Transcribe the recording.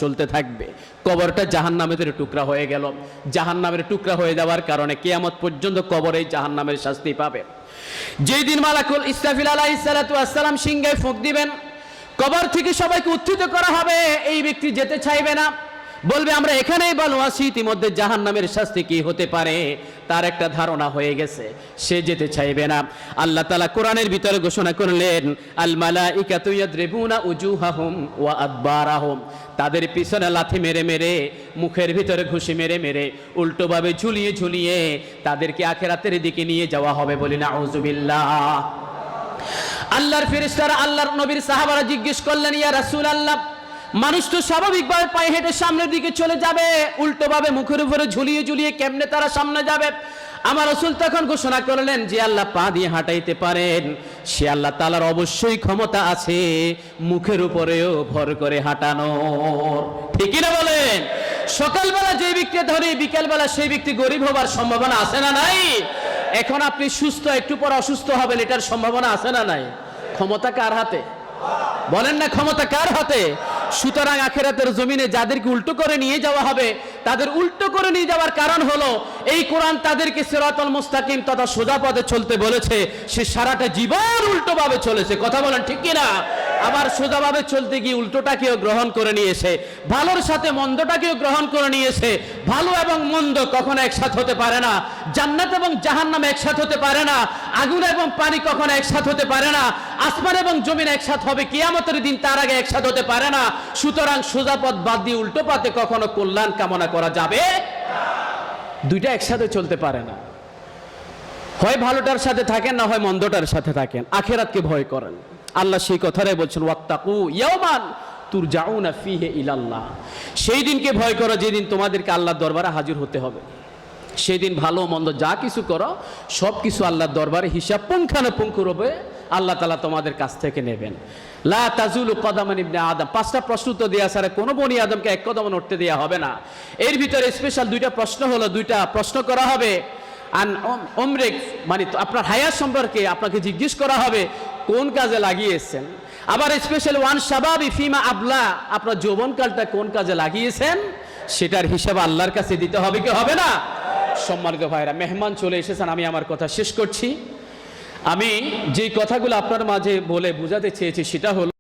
চলতে থাকবে। কবরটা জাহান্নামের টুকরা হয়ে গেল। জাহান্নামের টুকরা হয়ে যাওয়ার কারণে কিয়ামত পর্যন্ত কবরে জাহান্নামের শাস্তি পাবে। যেই দিন মালাকুল ইসরাফিল আলাইহিস সালাতু ওয়াস সালাম সিংহায় ফুঁক দিবেন, কবর থেকে সবাইকে উত্থিত করা হবে। এই ব্যক্তি যেতে চাইবে না, বলবে আমরা এখানেই ভালো আছি, ইতিমধ্যে জাহান্নামের শাস্তি কি হতে পারে তার একটা ধারণা হয়ে গেছে, সে যেতে চাইবে না। আল্লাহ তাআলা কোরআনের ভিতরে ঘোষণা করলেন, আল মালাইকাতু ইয়াদরিবুনা উজুহাহুম ওয়া আদবারাহুম, তাদের পিছনে লাথি মেরে মেরে, মুখের ভিতরে ঘুষি মেরে মেরে, উল্টোভাবে ঝুলিয়ে ঝুলিয়ে তাদেরকে আখিরাতের দিকে নিয়ে যাওয়া হবে। বলি নাউযুবিল্লাহ। আল্লাহর ফেরেশতারা আল্লাহর নবীর সাহাবারা জিজ্ঞেস করলেন, ইয়া রাসূলুল্লাহ, মানুষ তো স্বাভাবিকভাবে পায়ে হেঁটে সামনের দিকে চলে যাবে, উল্টোভাবে মুখের উপরে ঝুলিয়ে ঝুলিয়ে কেমনে তারা সামনে যাবে? আমার রাসূল তখন ঘোষণা করলেন, যে আল্লাহ পা দিয়ে হাঁটাইতে পারেন সে আল্লাহ তাআলার অবশ্যই ক্ষমতা আছে মুখের উপরেও ভর করে হাঁটানোর। ঠিক না বলেন? সকালবেলা যে ব্যক্তি ধরে বিকেলবেলা সেই ব্যক্তি গরিব হবার সম্ভাবনা আছে না নাই? এখন আপনি সুস্থ, একটু পর অসুস্থ হবেন, এটার সম্ভাবনা আছে না নাই? ক্ষমতা কার হাতে? বলেন না, ক্ষমতা কার হাতে? সুতরাং আখিরাতের জমিনে যাদেরকে উল্টো করে নিয়ে যাওয়া হবে, তাদের উল্টো করে নিয়ে যাওয়ার কারণ হলো এই কোরআন তাদেরকে সিরাতাল মুস্তাকিম তথা সোজা পথে চলতে বলেছে, সে সারাটা জীবন উল্টোভাবে চলেছে। কথা বলেন ঠিক কিনা? আবার সোজাভাবে চলতে গিয়ে উল্টোটাকেও গ্রহণ করে নিয়েছে, ভালোর সাথে মন্দটাকেও গ্রহণ করে নিয়েছে। ভালো এবং মন্দ কখনো একসাথে হতে পারে না, জান্নাত এবং জাহান্নাম একসাথে হতে পারে না, আগুন এবং পানি কখনো একসাথে হতে পারে না, আসমান এবং জমিন একসাথে হবে কিয়ামতের দিন, তার আগে একসাথে হতে পারে না। সুতরাং সোজা পথ বাদ দিয়ে উল্টো পথে কখনো কল্যাণ কামনা করা যাবে না। দুইটা একসাথে চলতে পারে না। হয় ভালোটার সাথে থাকেন, না হয় মন্দটার সাথে থাকেন। আখিরাতকে ভয় করেন। আল্লাহ সেই কথাটাই বলছেন, ওয়াত্তাকু ইয়াওমান তুরজাউনা ফিহি ইলাল্লাহ, সেই দিনকে ভয় করো যেদিন তোমাদেরকে আল্লাহর দরবারে হাজির হতে হবে। সেই দিন ভালো মন্দ যা কিছু করো সব কিছু আল্লাহর দরবারে হিসাব পুঙ্খানুপুঙ্খভাবে আল্লাহ তাআলা তোমাদের কাছ থেকে নেবেন। লা তাজুলু কদামান ইবনে আদম, 5টা প্রশ্ন তো দেয়া ছাড়া কোনো বনি আদমকে এক কদম উঠতে দেয়া হবে না। এর ভিতরে স্পেশাল 2টা প্রশ্ন হলো, 2টা প্রশ্ন করা হবে। আন উমরিক, মানে আপনার হায়াত সম্পর্কে আপনাকে জিজ্ঞেস করা হবে কোন কাজে লাগিয়েছেন। আবার স্পেশাল ওয়ান শাবাবি ফিমা আবলা, আপনার যৌবনকালটা কোন কাজে লাগিয়েছেন সেটার হিসাব আল্লাহর কাছে দিতে হবে কি হবে না? সম্মানিত ভাইরা, মেহমান চলে এসেছেন, আমি আমার কথা শেষ করছি। আমি যে কথাগুলো আপনার মাঝে বলে বোঝাতে চেয়েছি সেটা হলো